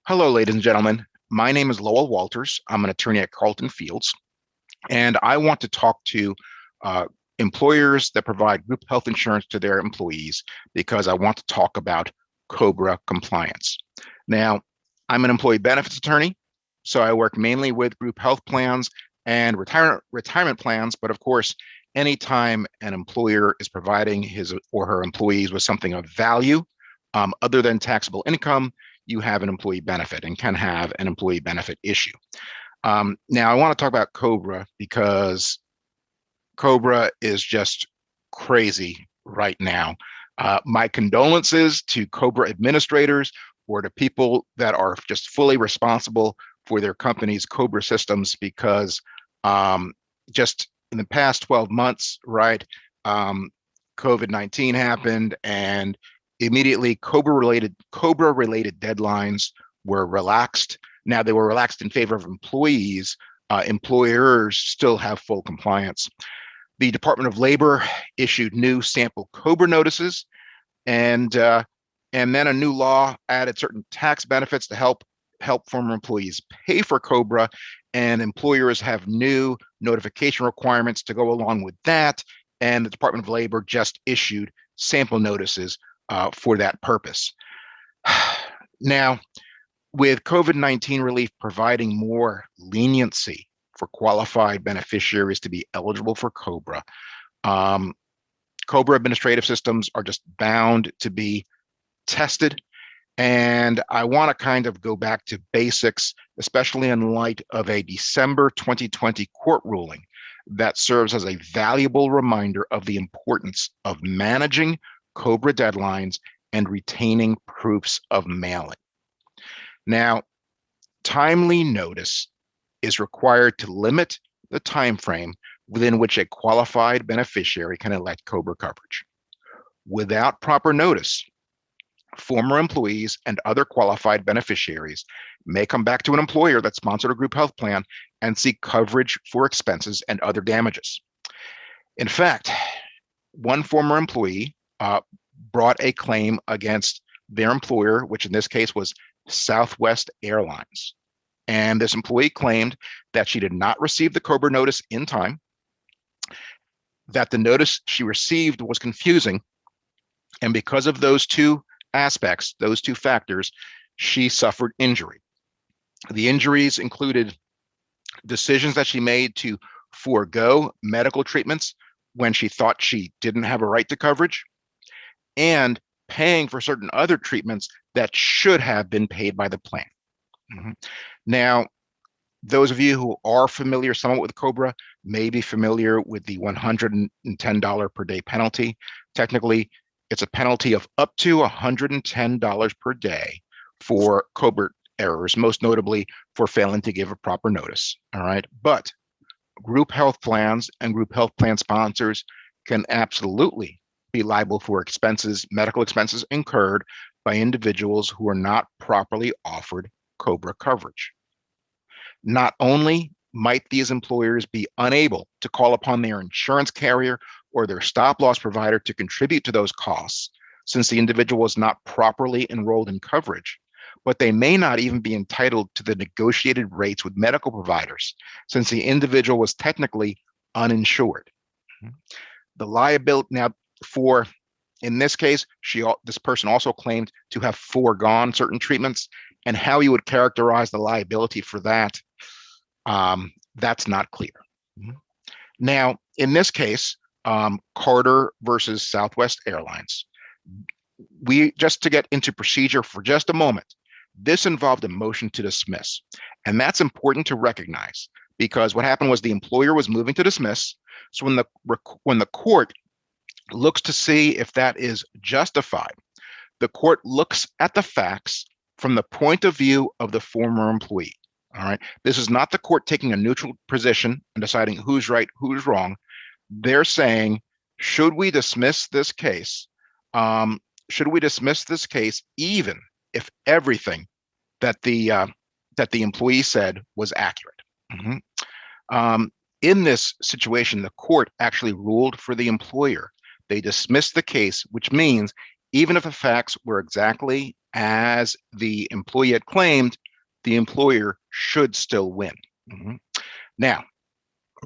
Hello, ladies and gentlemen. My name is Lowell Walters. I'm an attorney at Carlton Fields, and I want to talk to uh, employers that provide group health insurance to their employees because I want to talk about COBRA compliance. Now, I'm an employee benefits attorney, so I work mainly with group health plans and retirement plans. But of course, anytime an employer is providing his or her employees with something of value, other than taxable income, you have an employee benefit and can have an employee benefit issue. Now, I want to talk about COBRA because COBRA is just crazy right now. My condolences to COBRA administrators or to people that are just fully responsible for their company's COBRA systems because just in the past 12 months, right, COVID-19 happened and immediately COBRA-related deadlines were relaxed. Now they were relaxed in favor of employees. Employers still have full compliance. The Department of Labor issued new sample COBRA notices, and then a new law added certain tax benefits to help former employees pay for COBRA, and employers have new notification requirements to go along with that. And the Department of Labor just issued sample notices for that purpose. Now, with COVID-19 relief providing more leniency for qualified beneficiaries to be eligible for COBRA, COBRA administrative systems are just bound to be tested. And I want to kind of go back to basics, especially in light of a December 2020 court ruling that serves as a valuable reminder of the importance of managing COBRA deadlines and retaining proofs of mailing. Now, timely notice is required to limit the time frame within which a qualified beneficiary can elect COBRA coverage. Without proper notice, former employees and other qualified beneficiaries may come back to an employer that sponsored a group health plan and seek coverage for expenses and other damages. In fact, one former employee brought a claim against their employer, which in this case was Southwest Airlines. And this employee claimed that she did not receive the COBRA notice in time, that the notice she received was confusing, and because of those two aspects, those two factors, she suffered injury. The injuries included decisions that she made to forego medical treatments when she thought she didn't have a right to coverage, and paying for certain other treatments that should have been paid by the plan. Now, those of you who are familiar somewhat with COBRA may be familiar with the $110 per day penalty. Technically, it's a penalty of up to $110 per day for COBRA errors, most notably for failing to give a proper notice. All right. But group health plans and group health plan sponsors can absolutely be liable for expenses, medical expenses incurred by individuals who are not properly offered COBRA coverage. Not only might these employers be unable to call upon their insurance carrier or their stop loss provider to contribute to those costs, since the individual is not properly enrolled in coverage, but they may not even be entitled to the negotiated rates with medical providers, since the individual was technically uninsured. The liability, now in this case, this person also claimed to have foregone certain treatments, and how you would characterize the liability for that, that's not clear. Now, in this case, Carter versus Southwest Airlines, just to get into procedure for just a moment, this involved a motion to dismiss. And that's important to recognize because what happened was the employer was moving to dismiss. So when the court looks to see if that is justified, the court looks at the facts from the point of view of the former employee. All right. This is not the court taking a neutral position and deciding who's right, who's wrong. They're saying, should we dismiss this case? Should we dismiss this case even if everything that the employee said was accurate? In this situation, the court actually ruled for the employer. They dismissed the case, which means even if the facts were exactly as the employee had claimed, the employer should still win. Now,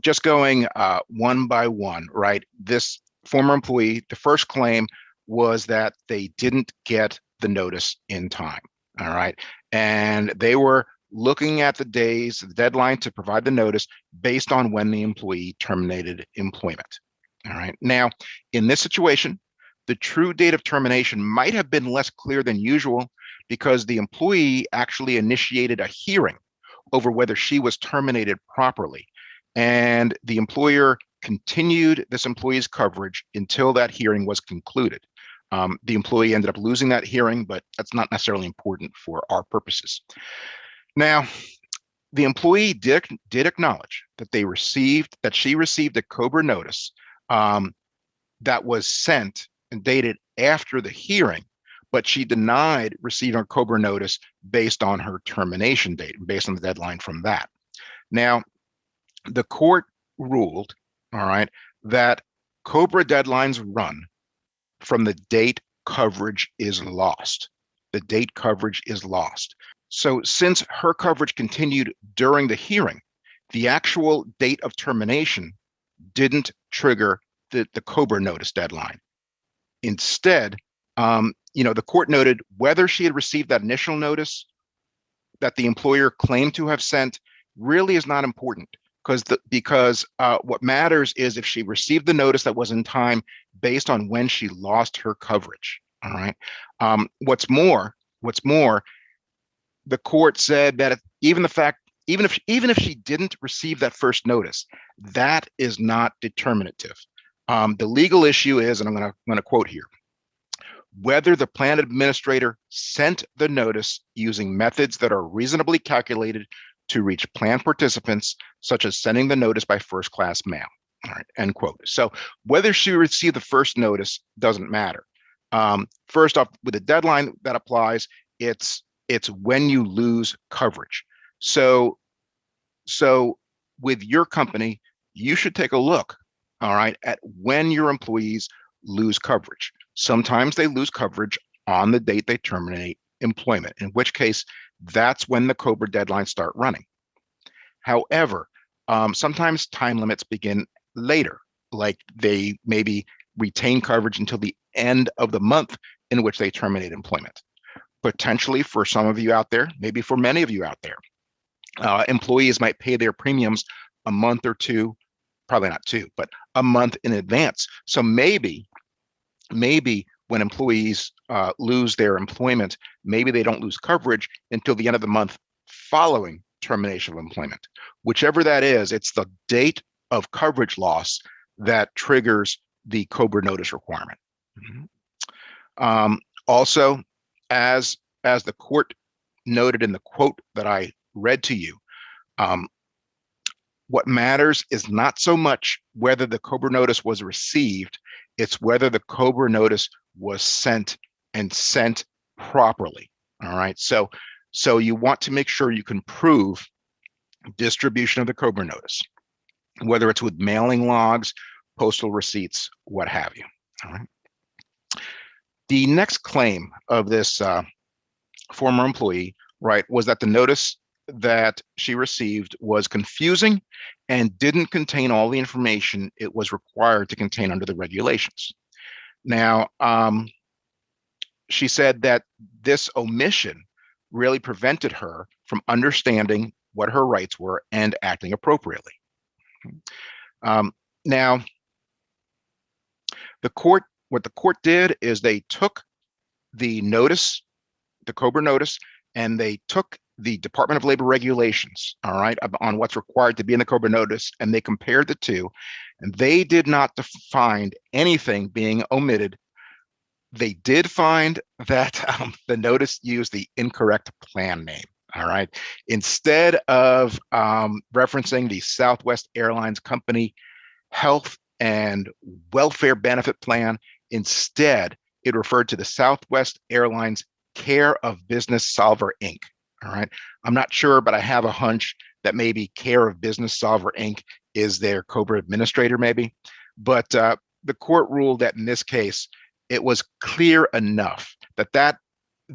just going one by one, right? This former employee, the first claim was that they didn't get the notice in time, all right? And they were looking at the days, the deadline to provide the notice based on when the employee terminated employment, all right? Now, in this situation, the true date of termination might have been less clear than usual because the employee actually initiated a hearing over whether she was terminated properly. And the employer continued this employee's coverage until that hearing was concluded. The employee ended up losing that hearing, but that's not necessarily important for our purposes. Now, the employee did acknowledge that she received a COBRA notice that was sent and dated after the hearing, but she denied receiving a COBRA notice based on her termination date, based on the deadline from that. Now, the court ruled, all right, that COBRA deadlines run from the date coverage is lost. The date coverage is lost. So since her coverage continued during the hearing, the actual date of termination didn't trigger the COBRA notice deadline. Instead, the court noted whether she had received that initial notice that the employer claimed to have sent really is not important because what matters is if she received the notice that was in time based on when she lost her coverage. All right. What's more, the court said that even if she didn't receive that first notice, that is not determinative. The legal issue is, and I'm going to quote here, whether the plan administrator sent the notice using methods that are reasonably calculated to reach plan participants, such as sending the notice by first-class mail. All right, end quote. So whether she received the first notice doesn't matter. First off, with the deadline that applies, it's when you lose coverage. So with your company, you should take a look, all right, at when your employees lose coverage. Sometimes they lose coverage on the date they terminate employment, in which case that's when the COBRA deadlines start running. However, sometimes time limits begin later, like they maybe retain coverage until the end of the month in which they terminate employment. Potentially for some of you out there, maybe for many of you out there, employees might pay their premiums a month or two, probably not two, but a month in advance. So maybe when employees lose their employment, maybe they don't lose coverage until the end of the month following termination of employment. Whichever that is, it's the date of coverage loss that triggers the COBRA notice requirement. Also, as the court noted in the quote that I read to you, what matters is not so much whether the COBRA notice was received, it's whether the COBRA notice was sent and sent properly. All right. So you want to make sure you can prove distribution of the COBRA notice, whether it's with mailing logs, postal receipts, what have you. All right. The next claim of this former employee, right, was that the notice that she received was confusing and didn't contain all the information it was required to contain under the regulations. Now, she said that this omission really prevented her from understanding what her rights were and acting appropriately. Now, what the court did is they took the notice, the COBRA notice, and they took the Department of Labor regulations, all right, on what's required to be in the COBRA notice, and they compared the two, and they did not find anything being omitted. They did find that the notice used the incorrect plan name, all right. Instead of referencing the Southwest Airlines Company Health and Welfare Benefit Plan, instead, it referred to the Southwest Airlines Care of Business Solver, Inc. All right. I'm not sure, but I have a hunch that maybe Care of Business Solver, Inc. is their COBRA administrator, maybe. But the court ruled that in this case, it was clear enough that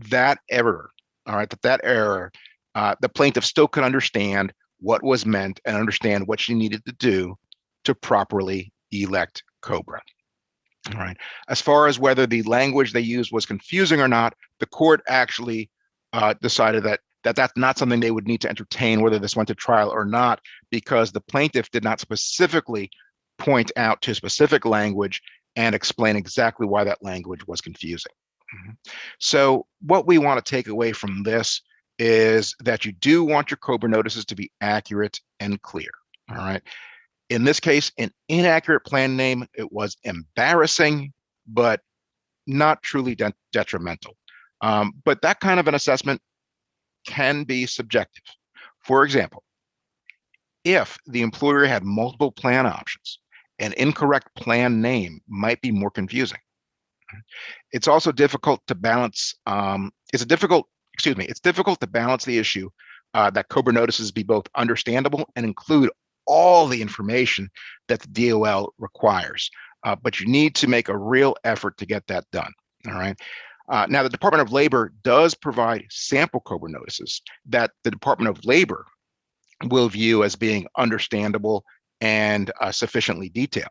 that error, all right, that error, the plaintiff still could understand what was meant and understand what she needed to do to properly elect COBRA. All right. As far as whether the language they used was confusing or not, the court actually decided that that's not something they would need to entertain, whether this went to trial or not, because the plaintiff did not specifically point out to specific language and explain exactly why that language was confusing. So what we want to take away from this is that you do want your COBRA notices to be accurate and clear. All right. In this case, an inaccurate plan name, it was embarrassing, but not truly detrimental. But that kind of an assessment can be subjective. For example, if the employer had multiple plan options, an incorrect plan name might be more confusing. It's also difficult to balance. It's difficult to balance the issue that COBRA notices be both understandable and include all the information that the DOL requires. But you need to make a real effort to get that done. All right. Now, the Department of Labor does provide sample COBRA notices that the Department of Labor will view as being understandable and sufficiently detailed.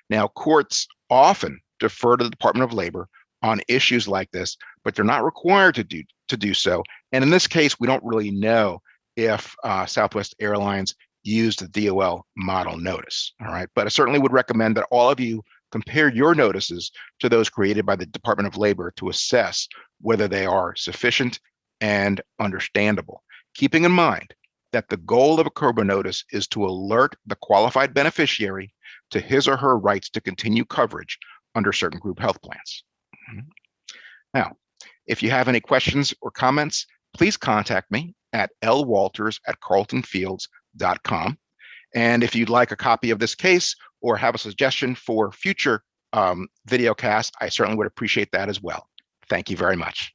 Now, courts often defer to the Department of Labor on issues like this, but they're not required to do so. And in this case, we don't really know if Southwest Airlines used the DOL model notice. All right, but I certainly would recommend that all of you compare your notices to those created by the Department of Labor to assess whether they are sufficient and understandable, keeping in mind that the goal of a COBRA notice is to alert the qualified beneficiary to his or her rights to continue coverage under certain group health plans. Now, if you have any questions or comments, please contact me at lwalters@carltonfields.com. And if you'd like a copy of this case or have a suggestion for future video casts, I certainly would appreciate that as well. Thank you very much.